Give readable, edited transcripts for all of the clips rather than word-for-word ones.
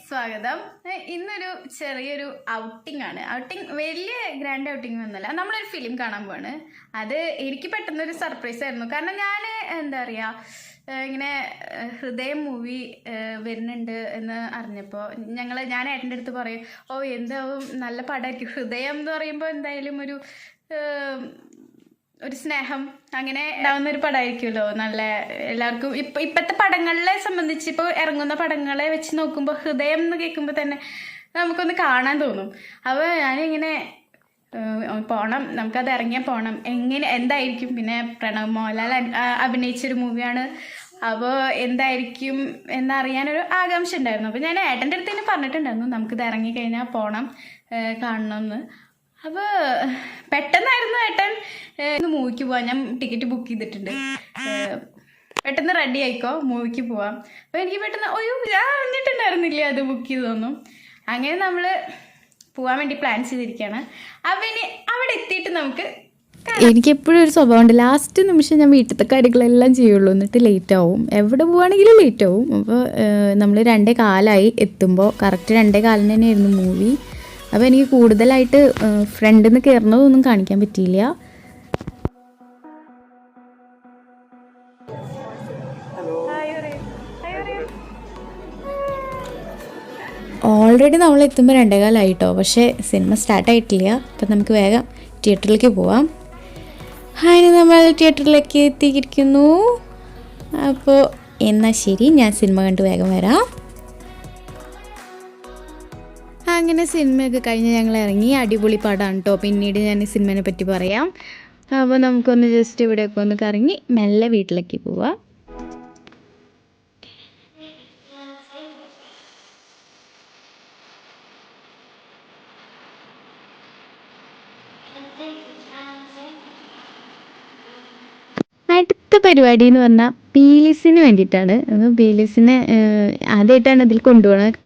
സ്വാഗതം. ഇന്നൊരു ചെറിയൊരു ഔട്ടിംഗ് ആണ്. വലിയ ഗ്രാൻഡ് ഔട്ടിംഗ് ഒന്നുമല്ല, നമ്മളൊരു ഫിലിം കാണാൻ പോവാണ്. അത് എനിക്ക് പെട്ടെന്നൊരു സർപ്രൈസ് ആയിരുന്നു. കാരണം ഞാൻ എന്താ പറയുക, ഇങ്ങനെ ഹൃദയം മൂവി വരുന്നുണ്ട് എന്ന് അറിഞ്ഞപ്പോൾ ഞാൻ ഏട്ടൻ്റെ അടുത്ത് പറയും, ഓ എന്താവും നല്ല പടമായിരിക്കും. ഹൃദയം എന്ന് പറയുമ്പോൾ എന്തായാലും ഒരു സ്നേഹം അങ്ങനെ ഉണ്ടാവുന്ന ഒരു പടമായിരിക്കുമല്ലോ. നല്ല എല്ലാവർക്കും ഇപ്പോഴത്തെ പടങ്ങളെ സംബന്ധിച്ച് ഇപ്പോൾ ഇറങ്ങുന്ന പടങ്ങളെ വെച്ച് നോക്കുമ്പോൾ ഹൃദയം എന്ന് കേൾക്കുമ്പോൾ തന്നെ നമുക്കൊന്ന് കാണാൻ തോന്നും. അപ്പോൾ ഞാനിങ്ങനെ പോകണം, നമുക്കത് ഇറങ്ങിയാൽ പോകണം, എന്തായിരിക്കും. പിന്നെ പ്രണവ് മോഹൻലാൽ അഭിനയിച്ചൊരു മൂവിയാണ്. അപ്പോൾ എന്തായിരിക്കും എന്നറിയാനൊരു ആകാംക്ഷ ഉണ്ടായിരുന്നു. അപ്പോൾ ഞാൻ ഏട്ടൻ്റെ അടുത്ത് തന്നെ പറഞ്ഞിട്ടുണ്ടായിരുന്നു നമുക്കിത് ഇറങ്ങിക്കഴിഞ്ഞാൽ പോകണം, കാണണമെന്ന്. അപ്പോൾ പെട്ടെന്നായിരുന്നു ഏട്ടൻ ഇന്ന് മൂവിക്ക് പോവാം, ഞാൻ ടിക്കറ്റ് ബുക്ക് ചെയ്തിട്ടുണ്ട്, പെട്ടെന്ന് റെഡി ആയിക്കോ മൂവിക്ക് പോവാം. അപ്പോൾ എനിക്ക് പെട്ടെന്ന് ഞാൻ വന്നിട്ടുണ്ടായിരുന്നില്ല അത് ബുക്ക് ചെയ്തൊന്നും. അങ്ങനെ നമ്മൾ പോകാൻ വേണ്ടി പ്ലാൻ ചെയ്തിരിക്കുകയാണ്. അപ്പോൾ ഇനി അവിടെ എത്തിയിട്ട് നമുക്ക് എനിക്കെപ്പോഴും ഒരു സ്വഭാവമുണ്ട്, ലാസ്റ്റ് നിമിഷം ഞാൻ വീട്ടിലത്തെ കാര്യങ്ങളെല്ലാം ചെയ്യുള്ളൂ, എന്നിട്ട് ലേറ്റ് ആവും, എവിടെ പോവുകയാണെങ്കിലും ലേറ്റ് ആവും. അപ്പോൾ നമ്മൾ 2:15 എത്തുമ്പോൾ കറക്റ്റ് 2:15 തന്നെയായിരുന്നു മൂവി. അപ്പോൾ എനിക്ക് കൂടുതലായിട്ട് ഫ്രണ്ടിൽ നിന്ന് കയറുന്നതൊന്നും കാണിക്കാൻ പറ്റിയില്ല. ഓൾറെഡി നമ്മൾ എത്തുമ്പോൾ 2:15 പക്ഷേ സിനിമ സ്റ്റാർട്ടായിട്ടില്ല. അപ്പം നമുക്ക് വേഗം തിയേറ്ററിലേക്ക് പോവാം. അതിന് നമ്മൾ തിയേറ്ററിലേക്ക് എത്തിയിരിക്കുന്നു. അപ്പോൾ എന്നാൽ ശരി, ഞാൻ സിനിമ കണ്ട് വേഗം വരാം. അങ്ങനെ സിനിമയൊക്കെ കഴിഞ്ഞ് ഞങ്ങൾ ഇറങ്ങി. അടിപൊളി പടമാണ് കേട്ടോ. പിന്നീട് ഞാൻ ഈ സിനിമയെ പറ്റി പറയാം. അപ്പോൾ നമുക്കൊന്ന് ജസ്റ്റ് ഇവിടെയൊക്കെ ഒന്ന് കറങ്ങി മെല്ലെ വീട്ടിലേക്ക് പോവാം. അടുത്ത പരിപാടി എന്ന് പറഞ്ഞാൽ പീലിസിന് വേണ്ടിയിട്ടാണ്. അപ്പോൾ പീലിസിനെ ആദ്യമായിട്ടാണ് ഇതിൽ കൊണ്ടുപോകുന്നത്.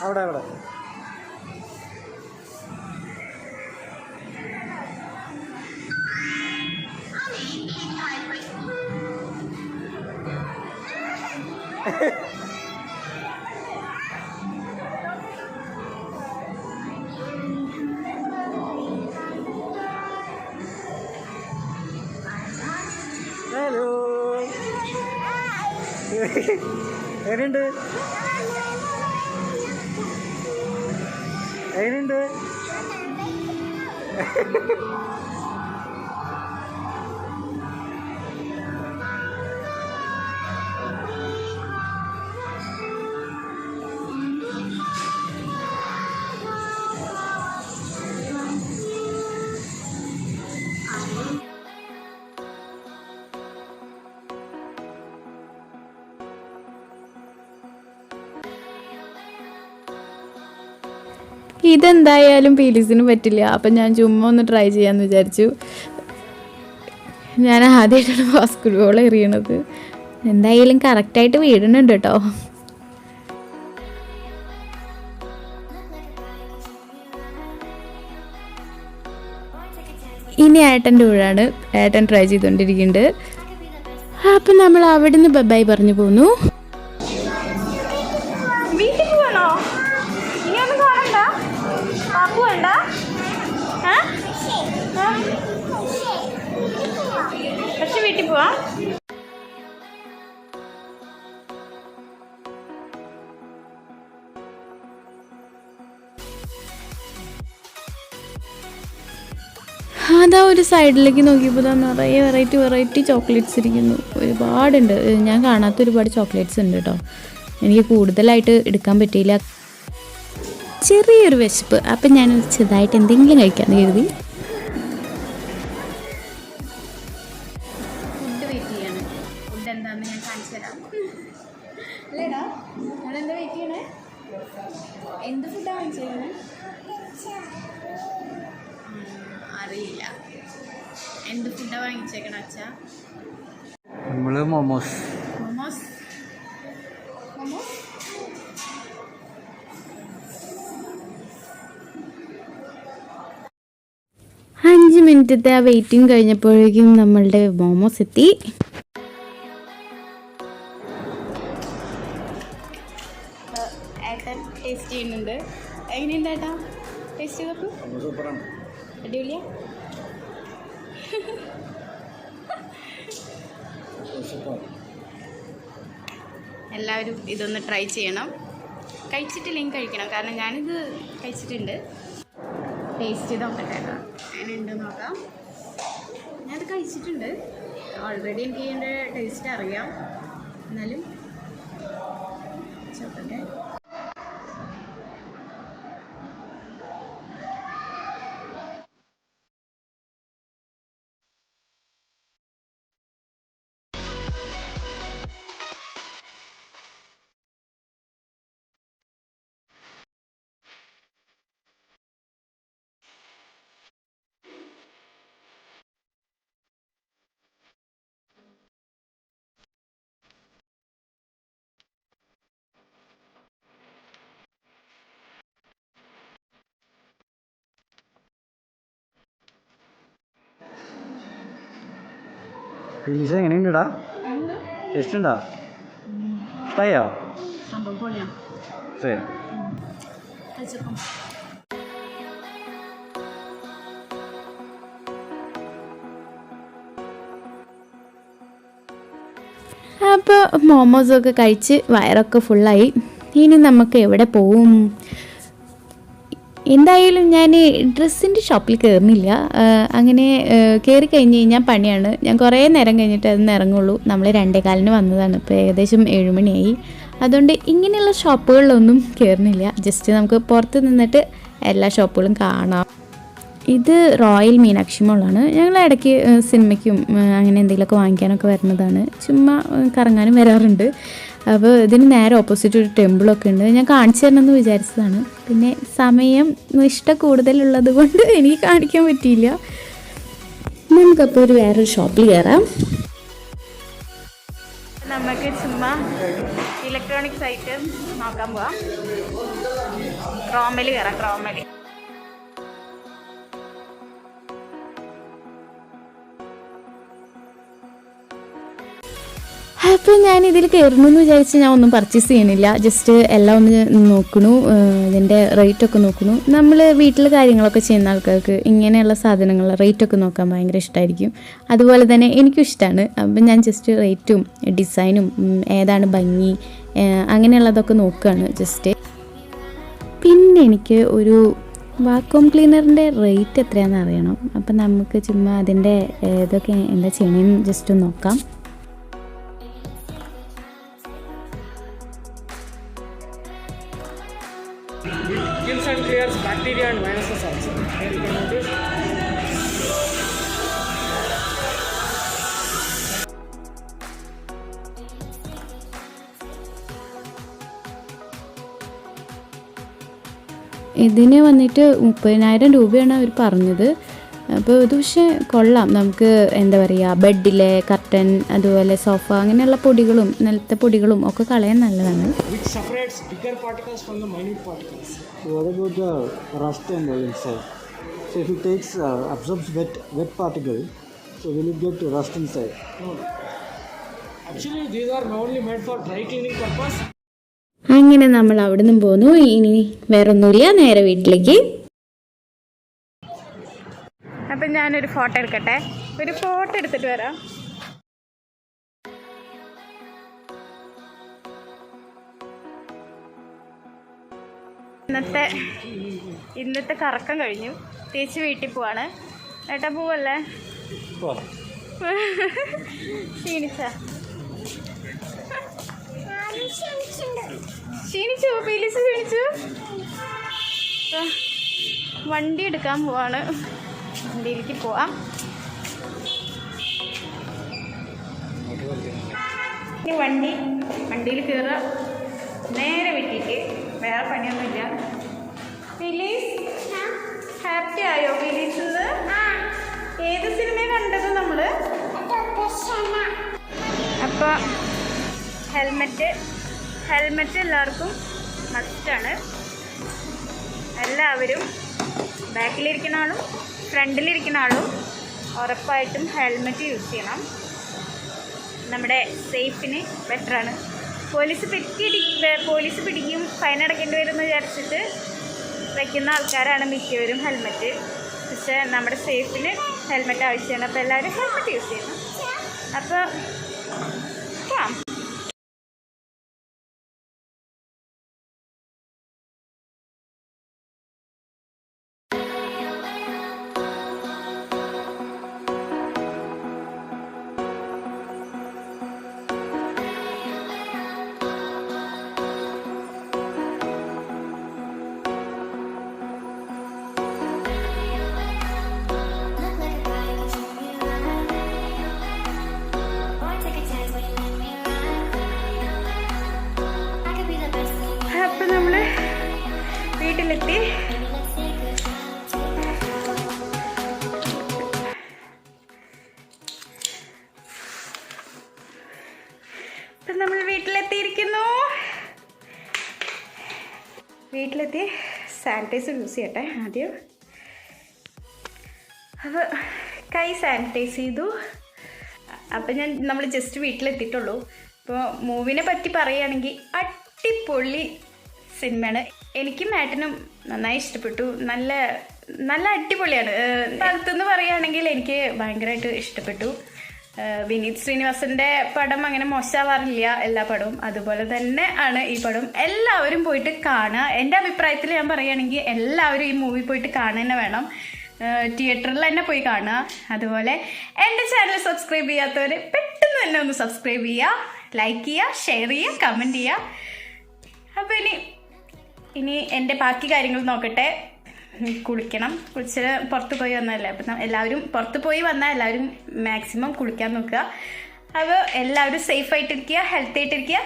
അവിടെ ഹലോ, എങ്ങനെയുണ്ട്? ഇതെന്തായാലും പീലീസിന് പറ്റില്ല. അപ്പം ഞാൻ ചുമ്മാ ഒന്ന് ട്രൈ ചെയ്യാമെന്ന് വിചാരിച്ചു. ഞാൻ ആദ്യമായിട്ടാണ് ബാസ്കറ്റ് ബോൾ എറിയണത്. എന്തായാലും കറക്റ്റായിട്ട് വീഴുന്നുണ്ട് കേട്ടോ. ഇനി ഏട്ടൻ്റെ ഊഴാണ്. ഏട്ടൻ ട്രൈ ചെയ്തുകൊണ്ടിരിക്കുന്നുണ്ട്. അപ്പം നമ്മൾ അവിടെ നിന്ന് ബൈ പറഞ്ഞു പോന്നു. വീട്ടിൽ പോവാണോ? ഇനി ഒന്നും കാണണ്ട? പാപ്പു വേണ്ട? പക്ഷെ വീട്ടിൽ പോവാ. അതാ ഒരു സൈഡിലേക്ക് നോക്കിയപ്പോൾ നിറയെ വെറൈറ്റി ചോക്ലേറ്റ്സ് ഇരിക്കുന്നു. ഒരുപാടുണ്ട്. ഞാൻ കാണാത്ത ഒരുപാട് ചോക്ലേറ്റ്സ് ഉണ്ട് കേട്ടോ. എനിക്ക് കൂടുതലായിട്ട് എടുക്കാൻ പറ്റിയില്ല. ചെറിയൊരു വിശപ്പ്. അപ്പം ഞാൻ ചെറുതായിട്ട് എന്തെങ്കിലും കഴിക്കാമെന്ന് കരുതി. ഫുഡ് വെയിറ്റ് ചെയ്യാണ്. ഫുഡ് എന്താണെന്ന് ഞാൻ കാണിച്ചു തരാം. അല്ലേടാ ഞാനെന്താ വെയിറ്റ് ചെയ്യണേ? എന്ത് ഫുഡാണ് വാങ്ങിച്ചത്? അറിയില്ല. എന്ത് ഫുഡാണ് വാങ്ങിച്ചേക്കണ അച്ഛാ? നമ്മൾ മോമോസ്. മോമോസ്. 5 മിനിറ്റത്തെ ആ വെയിറ്റിംഗ് കഴിഞ്ഞപ്പോഴേക്കും നമ്മളുടെ മോമോസ് എത്തി. ഏട്ടൻ ടേസ്റ്റ് ചെയ്യുന്നുണ്ട്. എങ്ങനെയുണ്ട് ഏട്ടാ ടേസ്റ്റ് ചെയ്തപ്പോൾ? സൂപ്പറാണ്. അടിപൊളിയാ? എല്ലാവരും ഇതൊന്ന് ട്രൈ ചെയ്യണം. കഴിച്ചിട്ടില്ലെങ്കിൽ കഴിക്കണം. കാരണം ഞാനിത് കഴിച്ചിട്ടുണ്ട്. ടേസ്റ്റ് ചെയ്ത് നോക്കട്ടെ കേട്ടോ. അതിനുണ്ട് നോക്കാം. ഞാനത് കഴിച്ചിട്ടുണ്ട്. ഓൾറെഡി എനിക്ക് ഇതിൻ്റെ ടേസ്റ്റ് അറിയാം. എന്നാലും ചോക്കട്ടെ. പീസ് എങ്ങനെയുണ്ടാ? ടേസ്റ്റ് ഉണ്ടോ? ഇഷ്ടമായോ? സംഭവം പൊളിയാണ്. ശരി. കഴിച്ചപ്പം അപ്പോൾ മോമോസൊക്കെ കഴിച്ച് വയറൊക്കെ ഫുള്ളായി. ഇനി നമുക്ക് എവിടെ പോവും? എന്തായാലും ഞാൻ ഡ്രസ്സിൻ്റെ ഷോപ്പിൽ കയറുന്നില്ല. അങ്ങനെ കയറി കഴിഞ്ഞ് കഴിഞ്ഞാൽ പണിയാണ്. ഞാൻ കുറേ നേരം കഴിഞ്ഞിട്ട് അതിന് ഇറങ്ങുള്ളൂ. നമ്മൾ 2:15 വന്നതാണ്. ഇപ്പോൾ ഏകദേശം 7 മണിയായി. അതുകൊണ്ട് ഇങ്ങനെയുള്ള ഷോപ്പുകളിലൊന്നും കയറുന്നില്ല. ജസ്റ്റ് നമുക്ക് പുറത്ത് നിന്നിട്ട് എല്ലാ ഷോപ്പുകളും കാണാം. ഇത് റോയൽ മീനാക്ഷി മോളാണ്. ഞങ്ങൾ ഇടയ്ക്ക് സിനിമയ്ക്കും അങ്ങനെ എന്തെങ്കിലുമൊക്കെ വാങ്ങിക്കാനൊക്കെ വരുന്നതാണ്. ചുമ്മാ കറങ്ങാനും വരാറുണ്ട്. അപ്പോൾ ഇതിന് നേരെ ഓപ്പോസിറ്റ് ഒരു ടെമ്പിളൊക്കെ ഉണ്ട്. ഞാൻ കാണിച്ചു തരണമെന്ന് വിചാരിച്ചതാണ്. പിന്നെ സമയം ഇഷ്ടം കൂടുതലുള്ളത് കൊണ്ട് എനിക്ക് കാണിക്കാൻ പറ്റിയില്ല. നമുക്കപ്പോൾ ഒരു വേറൊരു ഷോപ്പിൽ കയറാം. നമുക്ക് ചുമ്മാ ഇലക്ട്രോണിക്സ് ഐറ്റം നോക്കാൻ പോവാം. ക്രോമലി കയറാം. ക്രോമലി അപ്പോൾ ഞാൻ ഇതിൽ കയറണമെന്ന് വിചാരിച്ച് ഞാൻ ഒന്നും പർച്ചേസ് ചെയ്യണില്ല. ജസ്റ്റ് എല്ലാം ഒന്ന് നോക്കണു. ഇതിൻ്റെ റേറ്റൊക്കെ നോക്കണു. നമ്മൾ വീട്ടിൽ കാര്യങ്ങളൊക്കെ ചെയ്യുന്ന ആൾക്കാർക്ക് ഇങ്ങനെയുള്ള സാധനങ്ങൾ റേറ്റൊക്കെ നോക്കാൻ ഭയങ്കര ഇഷ്ടമായിരിക്കും. അതുപോലെ തന്നെ എനിക്കും ഇഷ്ടമാണ്. അപ്പം ഞാൻ ജസ്റ്റ് റേറ്റും ഡിസൈനും ഏതാണ് ഭംഗി അങ്ങനെയുള്ളതൊക്കെ നോക്കുകയാണ് ജസ്റ്റ്. പിന്നെ എനിക്ക് ഒരു വാക്വം ക്ലീനറിൻ്റെ റേറ്റ് എത്രയാണെന്ന് അറിയണം. അപ്പം നമുക്ക് ചുമ്മാ അതിൻ്റെ ഇതൊക്കെ എന്താ ചെയ്യണമെന്ന് ജസ്റ്റ് ഒന്ന് നോക്കാം. Kills and clears bacteria and viruses also. Here you can notice. ഇതിന് വന്നിട്ട് 30,000 രൂപയാണ് അവർ പറഞ്ഞത്. അപ്പോൾ ഇത് പക്ഷേ കൊള്ളാം. നമുക്ക് എന്താ പറയുക, ബെഡിലെ കർട്ടൻ, അതുപോലെ സോഫ, അങ്ങനെയുള്ള പൊടികളും നിലത്തെ പൊടികളും ഒക്കെ കളയാൻ നല്ലതാണ്. Which separates bigger particles from the minute particles? What about the rust and all inside? So if it takes absorbs wet particle, so will it get rust inside? No. Actually, these are only made for dry cleaning purpose. അങ്ങനെ നമ്മൾ അവിടെ നിന്നും പോന്നു. ഇനി വേറൊന്നുമില്ല, നേരെ വീട്ടിലേക്ക്. അപ്പം ഞാനൊരു ഫോട്ടോ എടുക്കട്ടെ, ഒരു ഫോട്ടോ എടുത്തിട്ട് വരാം. ഇന്നത്തെ കറക്കം കഴിഞ്ഞു. തിരിച്ച് വീട്ടിൽ പോവാണ്. ഏട്ടാ പോവല്ലേ? ക്ഷീണിച്ച ക്ഷീണിച്ചു പീലിച്ച് ക്ഷീണിച്ചു. വണ്ടി എടുക്കാൻ പോവാണ്. വണ്ടിയിലേക്ക് പോവാം. വണ്ടിയിൽ കയറുക, നേരെ വീട്ടിലേക്ക്. വേറെ പണിയൊന്നുമില്ല. ഫിലീസ് ഹാപ്പി ആയോ ഫിലീസ്? ഏത് സിനിമ കണ്ടത് നമ്മള്? അപ്പോൾ ഹെൽമെറ്റ് എല്ലാവർക്കും മസ്റ്റാണ്. എല്ലാവരും ബാക്കിലിരിക്കുന്ന ആളും ഫ്രണ്ടിലിരിക്കുന്ന ആളും ഉറപ്പായിട്ടും ഹെൽമെറ്റ് യൂസ് ചെയ്യണം. നമ്മുടെ സേഫിന് ബെറ്ററാണ്. പോലീസ് പിടിക്കും, ഫൈൻ അടയ്ക്കേണ്ടി വരുമെന്ന് വിചാരിച്ചിട്ട് വയ്ക്കുന്ന ആൾക്കാരാണ് മിക്കവരും ഹെൽമെറ്റ്. പക്ഷേ നമ്മുടെ സേഫിന് ഹെൽമെറ്റ് ആവശ്യമാണ്. അപ്പോൾ എല്ലാവരും ഹെൽമെറ്റ് യൂസ് ചെയ്യണം. അപ്പോൾ നമ്മൾ വീട്ടിലെത്തി. വീട്ടിലെത്തി സാനിറ്റൈസർ യൂസ് ചെയ്യട്ടെ ആദ്യം. അപ്പോൾ കൈ സാനിറ്റൈസ് ചെയ്തു. അപ്പം നമ്മൾ ജസ്റ്റ് വീട്ടിലെത്തിയിട്ടുള്ളൂ. അപ്പോൾ മൂവിനെ പറ്റി പറയുകയാണെങ്കിൽ അടിപൊളി സിനിമയാണ്. എനിക്കും ഏട്ടനും നന്നായി ഇഷ്ടപ്പെട്ടു. നല്ല അടിപൊളിയാണ്. സ്ഥലത്തുനിന്ന് പറയുകയാണെങ്കിൽ എനിക്ക് ഭയങ്കരമായിട്ട് ഇഷ്ടപ്പെട്ടു. വിനീത് ശ്രീനിവാസൻ്റെ പടം അങ്ങനെ മോശമാവാറില്ല എല്ലാ പടവും. അതുപോലെ തന്നെ ആണ് ഈ പടം. എല്ലാവരും പോയിട്ട് കാണുക. എൻ്റെ അഭിപ്രായത്തിൽ ഞാൻ പറയുകയാണെങ്കിൽ എല്ലാവരും ഈ മൂവി പോയിട്ട് കാണുക തന്നെ വേണം. തിയേറ്ററിൽ തന്നെ പോയി കാണുക. അതുപോലെ എൻ്റെ ചാനൽ സബ്സ്ക്രൈബ് ചെയ്യാത്തവർ പെട്ടെന്ന് തന്നെ ഒന്ന് സബ്സ്ക്രൈബ് ചെയ്യുക, ലൈക്ക് ചെയ്യുക, ഷെയർ ചെയ്യുക, കമൻറ്റ് ചെയ്യുക. അപ്പോൾ ഇനി എൻ്റെ ബാക്കി കാര്യങ്ങൾ നോക്കട്ടെ. കുളിക്കണം. കുളിച്ച് പുറത്ത് പോയി വന്നതല്ലേ. അപ്പം എല്ലാവരും പുറത്ത് പോയി വന്നാൽ എല്ലാവരും മാക്സിമം കുളിക്കാൻ നോക്കുക. അപ്പോൾ എല്ലാവരും സേഫായിട്ടിരിക്കുക, ഹെൽത്തി ആയിട്ടിരിക്കുക.